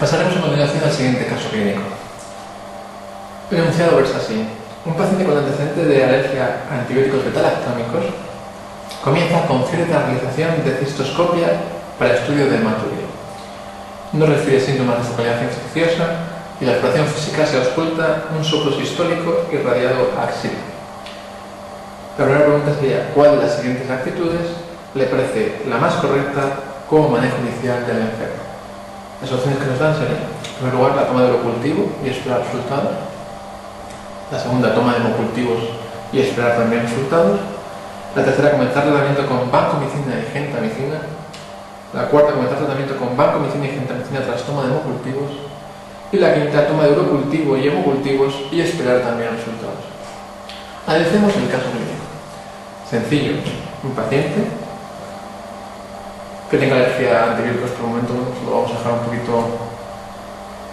Pasaremos a continuación al siguiente caso clínico. El enunciado versa así. Un paciente con antecedentes de alergia a antibióticos beta-lactámicos comienza con fiebre de la realización de cistoscopia para estudio de hematuria. No refiere síntomas de focalidad infecciosa y la exploración física se ausculta un soplo sistólico irradiado a axila. La primera pregunta sería: ¿cuál de las siguientes actitudes le parece la más correcta como manejo inicial del enfermo? Las opciones que nos dan serían: en primer lugar, la toma de urocultivo y esperar resultados. La segunda, toma de hemocultivos y esperar también resultados. La tercera, comenzar tratamiento con vancomicina y gentamicina. La cuarta, comenzar tratamiento con vancomicina y gentamicina tras toma de hemocultivos. Y la quinta, toma de urocultivo y hemocultivos y esperar también resultados. Analicemos el caso clínico. Sencillo: un paciente que tenga alergia a antibióticos. Por el momento lo vamos a dejar un poquito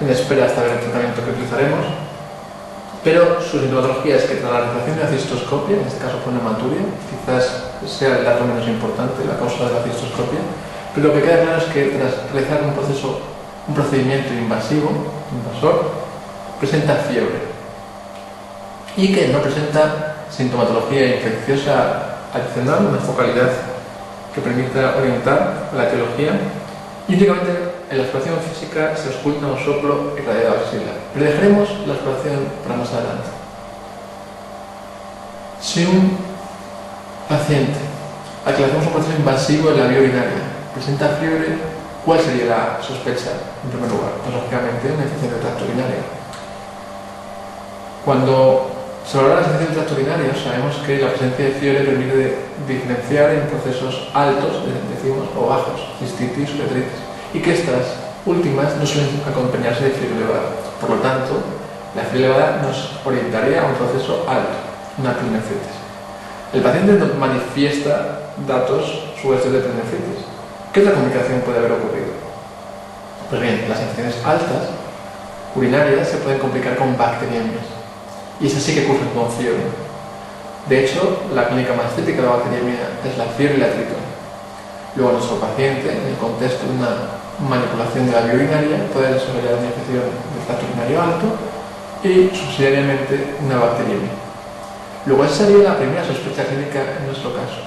en espera hasta ver el tratamiento que utilizaremos, pero su sintomatología es que tras la realización de la cistoscopia, en este caso por una hematuria, quizás sea el dato menos importante, la causa de la cistoscopia, pero lo que queda claro es que tras realizar un procedimiento invasor, presenta fiebre y que no presenta sintomatología infecciosa adicional, una focalidad que permita orientar la etiología, y únicamente en la exploración física se ausculta un soplo irradiado axilar. Pero dejaremos la exploración para más adelante. Si un paciente al que le hacemos un proceso invasivo en la vía urinaria presenta fiebre, ¿cuál sería la sospecha en primer lugar? Pues lógicamente una infección del tracto urinario. Cuando se valora la infección del tracto urinario, sabemos que la presencia de fiebre permite diferenciar en procesos altos, decimos, o bajos, cistitis, uretritis, y que estas últimas no suelen acompañarse de fiebre elevada. Por lo tanto, la fiebre elevada nos orientaría a un proceso alto, una perinefritis. El paciente no manifiesta datos sugestivos de perinefritis. ¿Qué otra complicación puede haber ocurrido? Pues bien, las infecciones altas urinarias se pueden complicar con bacteriemias, y esas sí que cursan con fiebre. De hecho, la clínica más típica de la bacteriemia es la fiebre y la tritón. Luego, nuestro paciente, en el contexto de una manipulación de la vía urinaria, puede desarrollar una infección del tracto urinario alto y, subsidiariamente, una bacteriemia. Luego, esa sería la primera sospecha clínica en nuestro caso.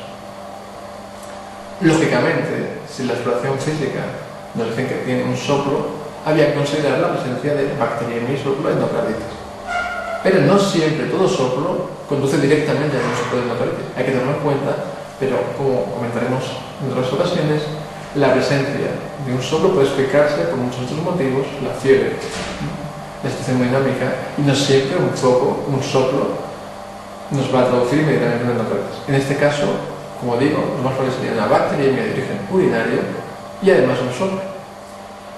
Lógicamente, si la exploración física nos dice que tiene un soplo, había que considerar la presencia de bacteriemia y soplo endocarditis. Pero no siempre todo soplo conduce directamente a un soplo de endocarditis. Hay que tenerlo en cuenta, pero como comentaremos en otras ocasiones, la presencia de un soplo puede explicarse por muchos otros motivos: la fiebre, la situación hemodinámica, y no siempre un soplo nos va a traducir inmediatamente en endocarditis. En este caso, como digo, lo más probable sería una bacteriemia de origen urinario y además un soplo.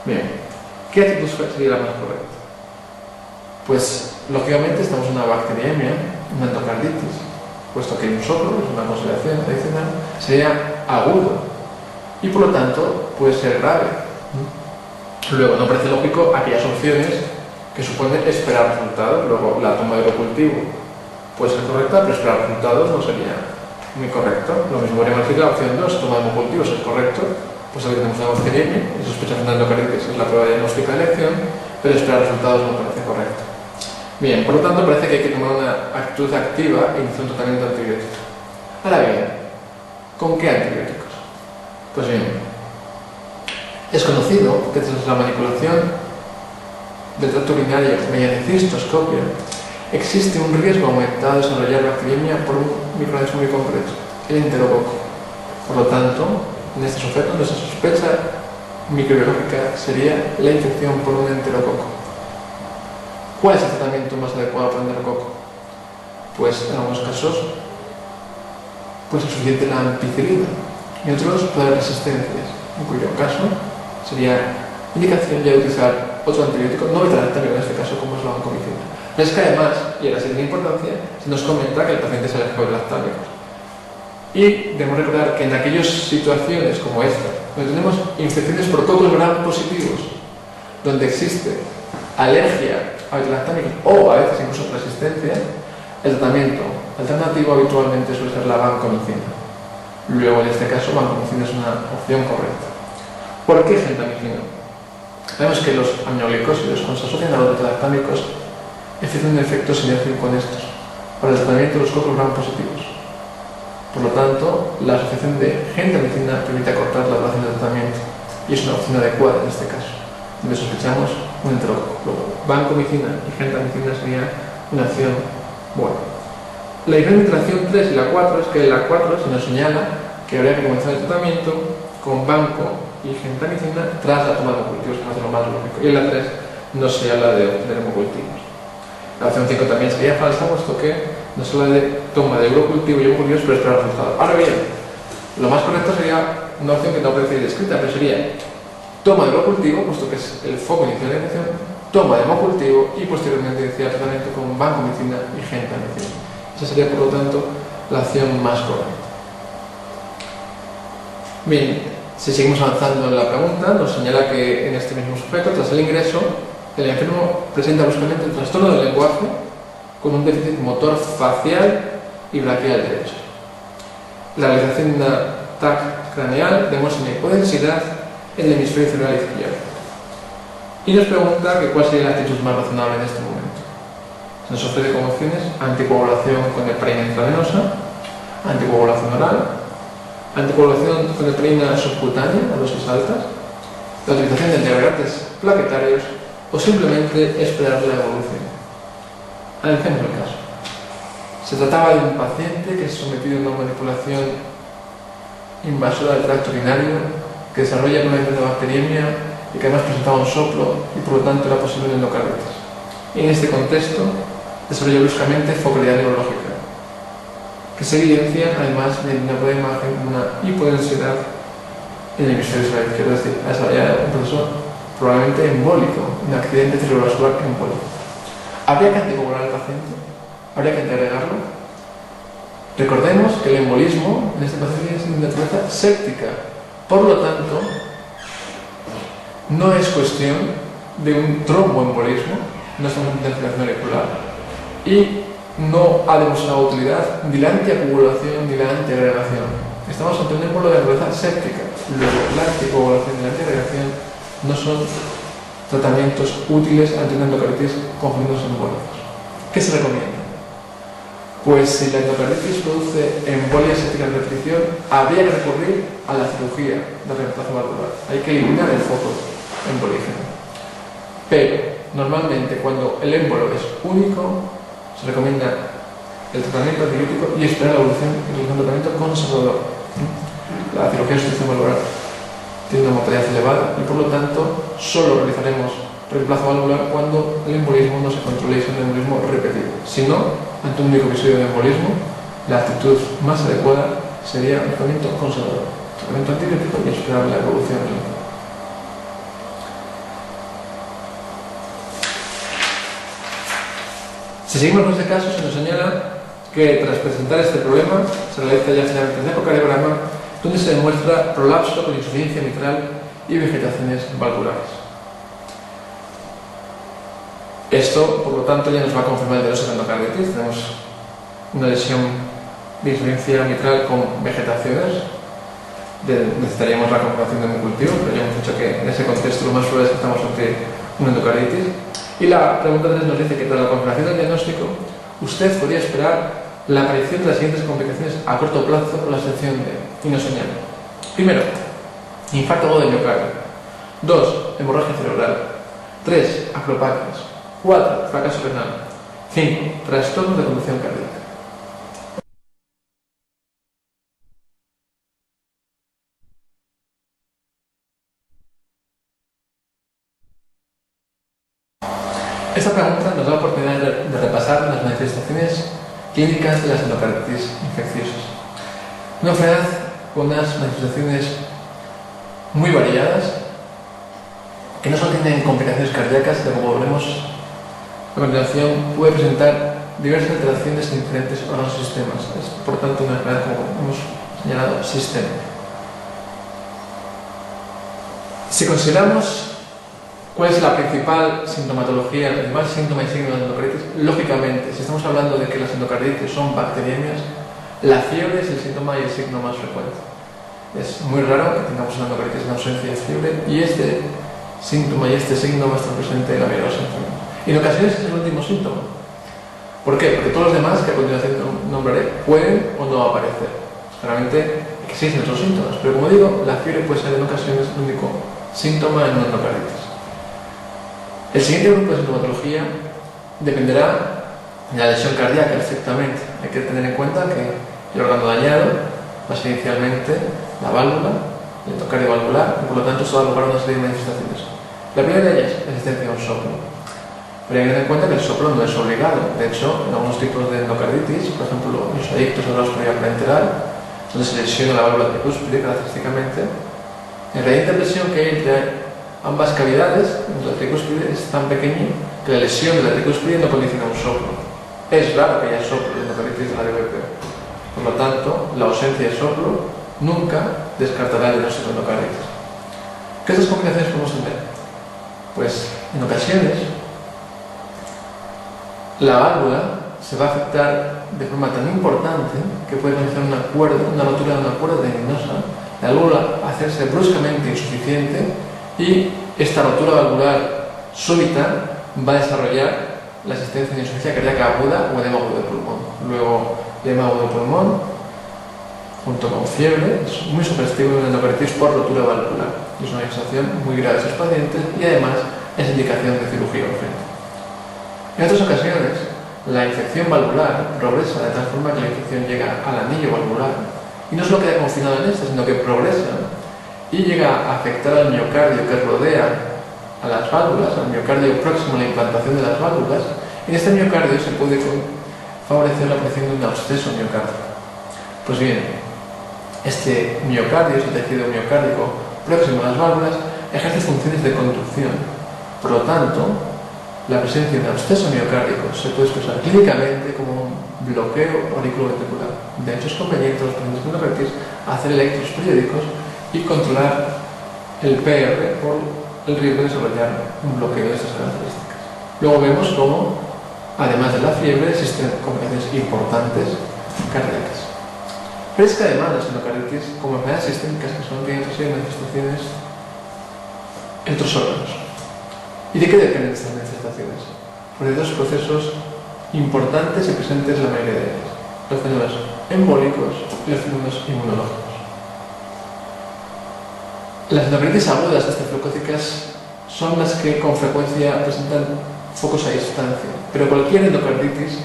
Bien, ¿qué actitud sería la más correcta? Pues, lógicamente, estamos en una bacteriemia, una endocarditis, puesto que hay un soplo, es una consideración adicional, sería agudo y, por lo tanto, puede ser grave. Luego, no parece lógico aquellas opciones que suponen esperar resultados. Luego, la toma de urocultivo puede ser correcta, pero esperar resultados no sería muy correcto. Lo mismo podríamos decir la opción 2, toma de hemocultivos, es correcto, pues que tenemos una bacteriemia y sospechamos una endocarditis, es la prueba diagnóstica de elección, pero esperar resultados no parece correcto. Bien, por lo tanto, parece que hay que tomar una actitud activa e iniciar un tratamiento antibiótico. Ahora bien, ¿con qué antibióticos? Pues bien, es conocido que tras la manipulación del tracto urinario mediante cistoscopia existe un riesgo aumentado de desarrollar bacteriemia por un microorganismo muy concreto, el enterococo. Por lo tanto, en este sujeto, nuestra sospecha microbiológica sería la infección por un enterococo. ¿Cuál es el tratamiento más adecuado para el enterococo? Pues en algunos casos es suficiente la ampicilina, y en otros puede haber resistencias, en cuyo caso sería indicación ya de utilizar otro antibiótico no beta-lactámico, en este caso, como es la vancomicina. Pero es que además, y ahora sí tiene importancia, se nos comenta que el paciente es alérgico a los lactámicos. Y debemos recordar que en aquellas situaciones como esta, donde tenemos infecciones por cocos gram positivos, donde existe alergia a beta-lactámicos o a veces incluso resistencia, el tratamiento alternativo habitualmente suele ser la vancomicina. Luego, en este caso, vancomicina es una opción correcta. ¿Por qué gentamicina? Sabemos que los aminoglicósidos, cuando se asocian a los beta-lactámicos, efectúan un efecto sinérgico con estos para el tratamiento de los copos gram positivos. Por lo tanto, la asociación de gentamicina permite acortar la duración del tratamiento y es una opción adecuada en este caso, donde sospechamos un enterococo. Luego, vancomicina y gentamicina sería una acción buena. La diferencia entre la acción 3 y la 4 es que en la 4 se nos señala que habría que comenzar el tratamiento con banco y gentamicina tras la toma de hemocultivos, que es lo más lógico. Y en la 3 no se habla de obtener hemocultivos. La opción 5 también sería falsa, puesto que no se habla de toma de eurocultivo y hemocultivos, pero esperar resultados. Ahora bien, lo más correcto sería una opción que no aparece descrita, pero sería toma de eurocultivo, puesto que es el foco inicial de la infección, toma de hemocultivo y posteriormente iniciar tratamiento con vancomicina y gentamicina. Esa sería, por lo tanto, la acción más correcta. Bien, si seguimos avanzando en la pregunta, nos señala que en este mismo sujeto, tras el ingreso, el enfermo presenta bruscamente el trastorno del lenguaje con un déficit motor facial y braquial derecho. La realización de una TAC craneal demuestra una hipodensidad en el hemisferio cerebral izquierdo. Y nos pregunta que cuál sería la actitud más razonable en este momento. Se nos ofrece como opciones anticoagulación con heparina intravenosa, anticoagulación oral, anticoagulación con heparina subcutánea a dosis altas, la utilización de antiagregantes plaquetarios o simplemente esperar la evolución. Analicemos el caso. Se trataba de un paciente que es sometido a una manipulación invasora del tracto urinario, que desarrolla una bacteriemia y que además presentaba un soplo y por lo tanto era posible una endocarditis. Y en este contexto desarrolla bruscamente focalidad neurológica, que se evidencia además de una buena imagen de una hipodensidad en el hemisferio cerebral izquierdo, es decir, ha desarrollado un proceso probablemente embólico, un accidente cerebrovascular embólico. ¿Habría que anticoagular al paciente? ¿Habría que antiagregarlo? Recordemos que el embolismo en este paciente es de naturaleza séptica, por lo tanto, no es cuestión de un tromboembolismo, no estamos en ventilación auricular, y no ha demostrado utilidad ni la anticoagulación ni la antiagregación. Estamos ante un embolo de naturaleza séptica. Luego, la anticoagulación y la antiagregación no son tratamientos útiles ante una endocarditis con fenómenos embólicos. ¿Qué se recomienda? Pues si la endocarditis produce embolia séptica de repetición, habría que recurrir a la cirugía de reemplazo valvular. Hay que eliminar el foco embolígeno. Pero, normalmente, cuando el émbolo es único, se recomienda el tratamiento antibiótico y esperar la evolución y el tratamiento conservador. La cirugía de sustitución valvular tiene una mortalidad elevada y por lo tanto solo realizaremos reemplazo valvular cuando el embolismo no se controle y sea un embolismo repetido. Si no, ante un único episodio de embolismo, la actitud más adecuada sería un tratamiento conservador, tratamiento antibiótico y esperar la evolución del enfermo. Si seguimos con este caso, se nos señala que tras presentar este problema se realiza ya finalmente el ecocardiograma, donde se demuestra prolapso con insuficiencia mitral y vegetaciones valvulares. Esto, por lo tanto, ya nos va a confirmar el diagnóstico de endocarditis. Tenemos una lesión de insuficiencia mitral con vegetaciones. Necesitaríamos la confirmación de hemocultivo, pero ya hemos dicho que en ese contexto lo más probable es que estamos ante una endocarditis. Y la pregunta 3 nos dice que tras la confirmación del diagnóstico, usted podría esperar la aparición de las siguientes complicaciones a corto plazo por la excepción de, y nos señala. Primero, infarto agudo de miocardio. 2, hemorragia cerebral. 3, acropatias. 4, fracaso renal. 5, trastornos de conducción cardíaca. Esta pregunta nos da la oportunidad de repasar las manifestaciones clínicas de las endocarditis infecciosas. Una enfermedad con unas manifestaciones muy variadas, que no solo tienen complicaciones cardíacas, sino como veremos a continuación, puede presentar diversas alteraciones en diferentes órganos y sistemas. Es, por tanto, una enfermedad, como hemos señalado, sistémica. Si consideramos ¿cuál es la principal sintomatología, el principal síntoma y signo de la endocarditis? Lógicamente, si estamos hablando de que las endocarditis son bacteriemias, la fiebre es el síntoma y el signo más frecuente. Es muy raro que tengamos una endocarditis en ausencia de fiebre y es de síntoma y este signo va a estar presente en la mayoría de los enfermos. Y en ocasiones es el último síntoma. ¿Por qué? Porque todos los demás que a continuación nombraré pueden o no aparecer. Generalmente existen otros síntomas, pero como digo, la fiebre puede ser en ocasiones el único síntoma en una endocarditis. El siguiente grupo de sintomatología dependerá de la lesión cardíaca estrictamente. Hay que tener en cuenta que el órgano dañado va a ser inicialmente la válvula, el endocardio valvular, y por lo tanto esto da lugar a una serie de manifestaciones. La primera de ellas es la existencia de un soplo. Pero hay que tener en cuenta que el soplo no es obligado. De hecho, en algunos tipos de endocarditis, por ejemplo, los adictos a la osmoría parenteral, donde se lesiona la válvula tricúspide característicamente, el gradiente de presión que hay entre ambas cavidades, entre la tricúspide, es tan pequeño que la lesión de la tricúspide no condiciona un soplo. Es raro que haya soplo en endocarditis de la DVP. Por lo tanto, la ausencia de soplo nunca descartará el diagnóstico de endocarditis. ¿Qué otras complicaciones podemos tener? Pues, en ocasiones, la válvula se va a afectar de forma tan importante que puede comenzar una rotura de una cuerda tendinosa, la válvula va a hacerse bruscamente insuficiente y esta rotura valvular súbita va a desarrollar la existencia de insuficiencia cardíaca aguda o edema agudo de pulmón. Luego, edema agudo de pulmón, junto con fiebre, es muy sugestivo en endocarditis por rotura valvular. Es una manifestación muy grave de esos pacientes y además es indicación de cirugía urgente. En otras ocasiones, la infección valvular progresa de tal forma que la infección llega al anillo valvular y no solo queda confinada en este, sino que progresa y llega a afectar al miocardio que rodea a las válvulas, al miocardio próximo a la implantación de las válvulas. En este miocardio se puede favorecer la aparición de un absceso miocárdico. Pues bien, este miocardio, este tejido miocárdico próximo a las válvulas, ejerce funciones de conducción. Por lo tanto, la presencia de un absceso miocárdico se puede expresar clínicamente como un bloqueo auriculoventricular. De hecho, es conveniente a los pacientes con endocarditis hacer electros periódicos y controlar el PR por el riesgo de desarrollar un bloqueo de estas características. Luego vemos cómo, además de la fiebre, existen complicaciones importantes cardíacas. Pero es que además las endocarditis, como enfermedades sistémicas que son, tienen otra serie de manifestaciones en otros órganos. ¿Y de qué dependen estas manifestaciones? Pues de dos procesos importantes y presentes en la mayoría de ellas: los fenómenos embólicos y los fenómenos inmunológicos. Las endocarditis agudas esteatocócicas son las que con frecuencia presentan focos a distancia, pero cualquier endocarditis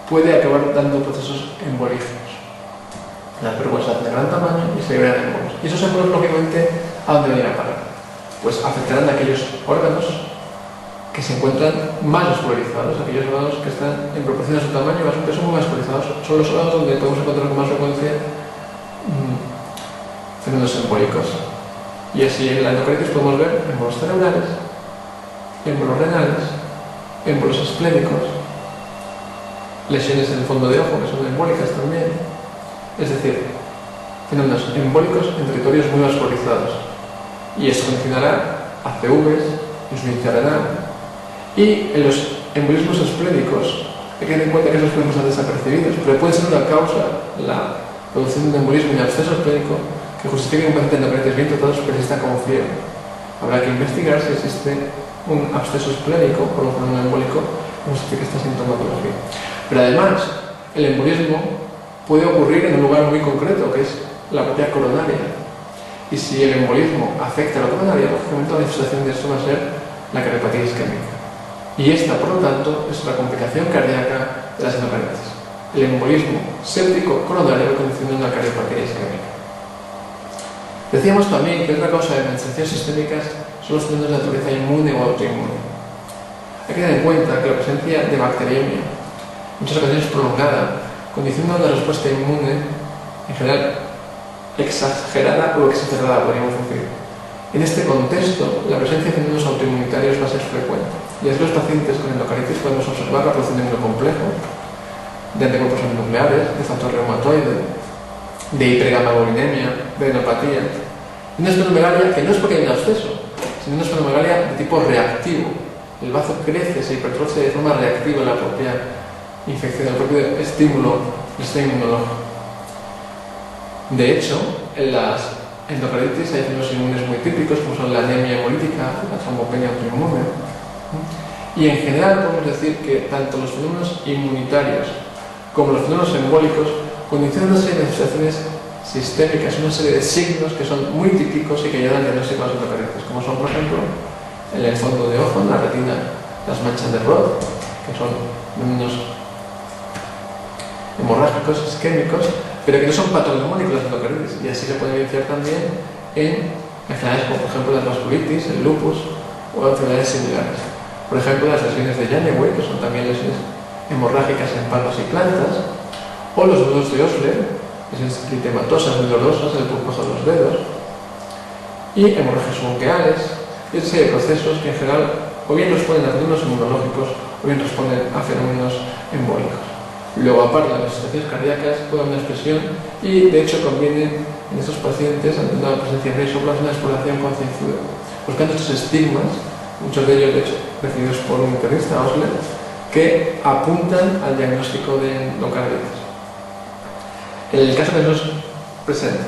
puede acabar dando procesos embolígenos. Las pérgolas se hacen de gran tamaño y se crean embolos. Y esos embolos, lógicamente, ¿a dónde van a parar? Pues afectarán a aquellos órganos que se encuentran más vascularizados, aquellos órganos que están en proporción a su tamaño, que son muy vascularizados. Son los órganos donde podemos encontrar con más frecuencia fenómenos embólicos. Y así en la endocarditis podemos ver émbolos cerebrales, émbolos renales, émbolos esplénicos, lesiones en el fondo de ojo que son embólicas también. Es decir, fenómenos embólicos en territorios muy vascularizados. Y esto condicionará a CVs, insuficiencia renal. Y en los embolismos esplénicos, hay que tener en cuenta que esos pueden pasar desapercibidos, pero puede ser una causa la producción de un embolismo y absceso esplénico que justifique un paciente endocarditis bien tratado que persista como fiebre. Habrá que investigar si existe un absceso esplénico o un fenómeno embólico que justifique esta sintomatología. Pero además, el embolismo puede ocurrir en un lugar muy concreto, que es la propia coronaria. Y si el embolismo afecta a la coronaria, lógicamente la manifestación de esto va a ser la cardiopatía isquémica. Y esta, por lo tanto, es la complicación cardíaca de las endocarditis. El embolismo séptico coronario condiciona una cardiopatía isquémica. Decíamos también que otra causa de manifestaciones sistémicas son los fenómenos de naturaleza inmune o autoinmune. Hay que tener en cuenta que la presencia de bacteriemia, en muchas ocasiones prolongada, condiciona una respuesta inmune, en general, exagerada o exagerada, podríamos decir. En este contexto, la presencia de fenómenos autoinmunitarios va a ser frecuente. Y así los pacientes con endocarditis podemos observar la producción de inmunocomplejo, de anticuerpos nucleares, de factor reumatoide, de hipergamaglobulinemia, de adenopatía. Una esplenomegalia que no es porque haya un absceso, sino una esplenomegalia de tipo reactivo. El bazo crece, se hipertrofia de forma reactiva en la propia infección, el propio estímulo del sistema inmunológico. De hecho, en las endocarditis hay fenómenos inmunes muy típicos, como son la anemia hemolítica, la trombopenia autoinmune. Y en general podemos decir que tanto los fenómenos inmunitarios como los fenómenos embólicos condicionan una serie de manifestaciones sistémicas, una serie de signos que son muy típicos y que ayudan al diagnóstico de las endocarditis, como son, por ejemplo, en el fondo de ojo, en la retina, las manchas de Rod, que son fenómenos hemorrágicos, isquémicos, pero que no son patognomónicos las endocarditis, y así se puede evidenciar también en enfermedades como, por ejemplo, la vasculitis, el lupus o enfermedades similares. Por ejemplo, las lesiones de Janeway, que son también lesiones hemorrágicas en palmas y plantas, o los nudos de Osler, lesiones eritematosas muy dolorosas en el pulpo de los dedos, y hemorragias bronquiales, y esa serie de procesos que en general o bien responden a fenómenos inmunológicos o bien responden a fenómenos embólicos. Luego, aparte de las manifestaciones cardíacas, puede haber una expresión y, de hecho, conviene en estos pacientes, ante una presencia de soplas, una exploración concienzuda, buscando estos estigmas, muchos de ellos, de hecho, recibidos por un internista, Osler, que apuntan al diagnóstico de endocarditis. En el caso que nos presente,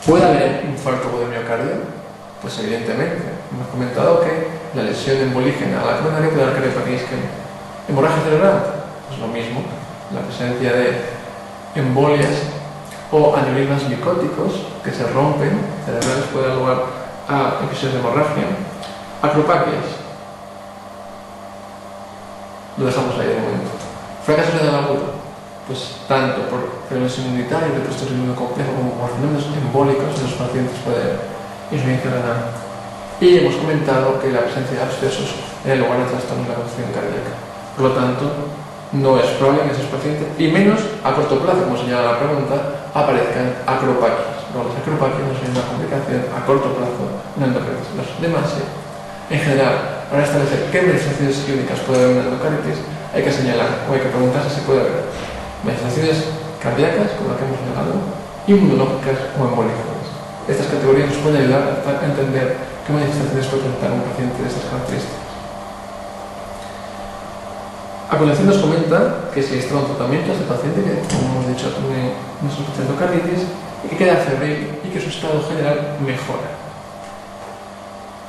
¿puede haber infarto de miocardio? Pues evidentemente. Hemos comentado que la lesión embolígena a la coronaria puede dar cardiopatías isquémica. ¿Hemorragia cerebral? Pues lo mismo. La presencia de embolias o aneurismas micóticos que se rompen cerebrales puede dar lugar a episodios de hemorragia. Acropaquias. Lo dejamos ahí de momento. Fracaso renal agudo. Pues tanto por fenómenos inmunitarios de trastorno inmunocomplejo como por fenómenos embólicos en los pacientes puede haber insuficiencia renal. Y hemos comentado que la presencia de abscesos en el lugar de trastorno de la función cardíaca. Por lo tanto, no es probable que en esos pacientes, y menos a corto plazo, como señala la pregunta, aparezcan acropaquias. Luego, las acropaquias no son una complicación a corto plazo en endocarditis. Los demás, sí. En general, para establecer qué manifestaciones clínicas puede haber en endocarditis, hay que señalar o hay que preguntarse si puede haber manifestaciones cardíacas, como la que hemos señalado, inmunológicas o embólicas. Estas categorías nos pueden ayudar a entender qué manifestaciones puede presentar un paciente de estas características. A continuación nos comenta que si está un tratamiento a este paciente que, como hemos dicho, tiene una sospecha de endocarditis y que queda febril y que su estado general mejora.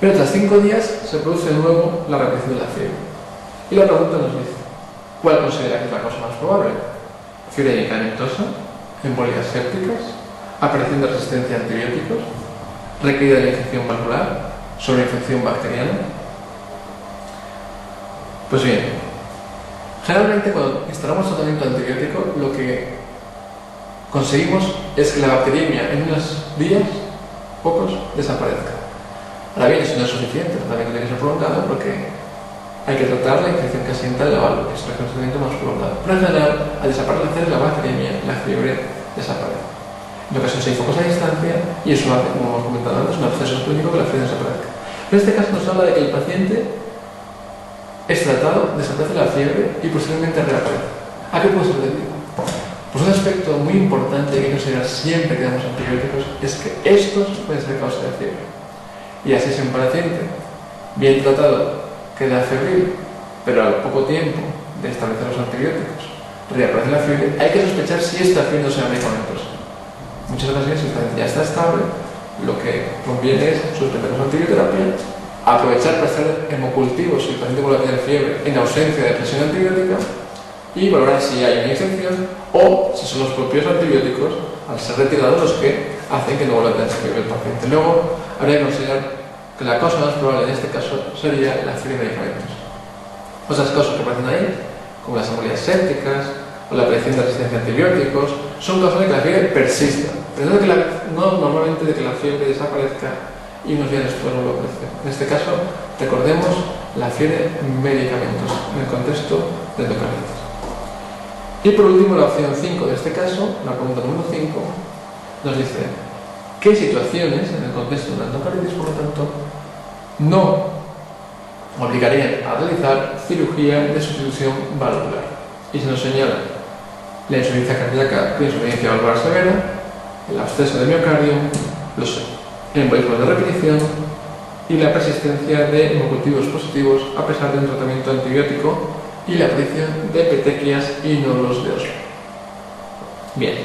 Pero tras 5 días se produce de nuevo la reaparición de la fiebre. Y la pregunta nos dice, ¿cuál considera que es la causa más probable? Fiebre medicamentosa, embolias sépticas, aparición de resistencia a antibióticos, recaída de la infección valvular, sobreinfección bacteriana. Pues bien, generalmente cuando instalamos tratamiento antibiótico lo que conseguimos es que la bacteriemia en unos días, pocos, desaparezca. Ahora bien, eso no es suficiente, el tratamiento tiene que ser prolongado porque hay que tratar la infección que asienta en la válvula, que es el tratamiento más prolongado. Pero en general, al desaparecer la bacteriemia, la fiebre desaparece. En ocasiones hay focos a distancia y eso hace, como hemos comentado antes, un proceso clínico que la fiebre desaparezca. Pero en este caso nos habla de que el paciente es tratado, desaparece la fiebre y posteriormente reaparece. ¿A qué puede ser debido? Pues un aspecto muy importante que hay que considerar siempre que damos antibióticos es que estos pueden ser causa de fiebre. Y así si un paciente bien tratado queda febril, pero al poco tiempo de establecer los antibióticos reaparece la fiebre, hay que sospechar si esta fiebre no será medicamentosa. En muchas ocasiones, si el paciente ya está estable, lo que conviene es suspender la antibioterapia, aprovechar para hacer hemocultivos si el paciente vuelve a tener fiebre en ausencia de presión antibiótica y valorar si hay una infección o si son los propios antibióticos, al ser retirados, los que hacen que no vuelva a tener fiebre el paciente. Luego, habría que considerar que la causa más probable en este caso sería la fiebre de medicamentos. Otras causas que aparecen ahí, como las embolias sépticas o la aparición de resistencia a antibióticos, son causas de que la fiebre persista, pero no normalmente de que la fiebre desaparezca y unos días después no lo aparece. En este caso, recordemos la fiebre medicamentos en el contexto de endocarditis. Y por último, la opción 5 de este caso, la pregunta número 5, nos dice qué situaciones en el contexto de la endocarditis, por lo tanto, no obligarían a realizar cirugía de sustitución valvular. Y se nos señala la insuficiencia cardíaca con insuficiencia valvular severa, el absceso de miocardio, los embolismos de repetición y la persistencia de hemocultivos positivos a pesar de un tratamiento antibiótico y la aparición de petequias y nódulos de Osler. Bien,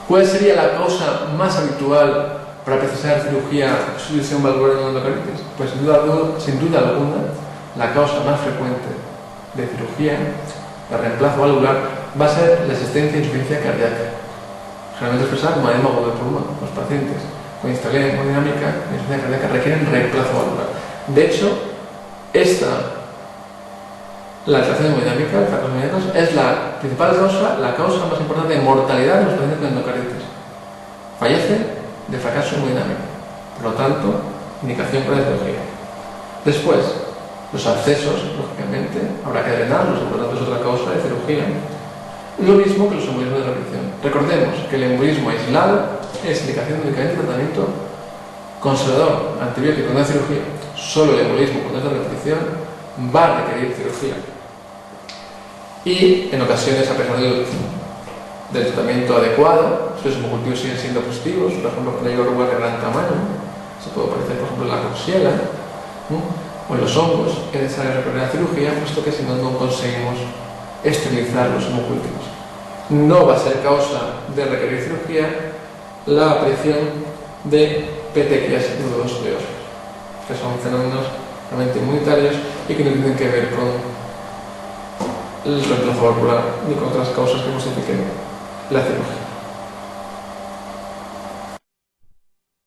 ¿cuál sería la causa más habitual para precisar cirugía sustitución valvular en endocarditis? Pues sin duda alguna, la causa más frecuente de cirugía, de reemplazo valvular, va a ser la existencia de insuficiencia cardíaca, generalmente expresada como edema agudo de pulmón. Los pacientes con inestabilidad hemodinámica y insuficiencia cardíaca requieren reemplazo valvular. De hecho, la alteración hemodinámica, el fracaso hemodinámico, es la principal causa, la causa más importante de mortalidad de los pacientes con endocarditis. Fallecen de fracaso hemodinámico. Por lo tanto, indicación para la cirugía. Después, los abscesos, lógicamente, habrá que drenarlos, por lo tanto es otra causa de cirugía. Lo mismo que los embolismos de repetición. Recordemos que el embolismo aislado es indicación únicamente de tratamiento conservador, antibiótico, no de cirugía. Solo el embolismo cuando es de repetición va a requerir cirugía. Y en ocasiones, a pesar del tratamiento adecuado, los hemocultivos siguen siendo positivos, por ejemplo, cuando hay orugas de gran tamaño, se puede parecer, por ejemplo, en la coxiela, o en los hongos, es necesario recurrir a la cirugía, puesto que si no, no conseguimos esterilizar los hemocultivos. No va a ser causa de requerir cirugía la aparición de petequias nudoosseosas, que son fenómenos realmente inmunitarios y que no tienen que ver con el reemplazo valvular ni con otras causas que justifiquen la cirugía.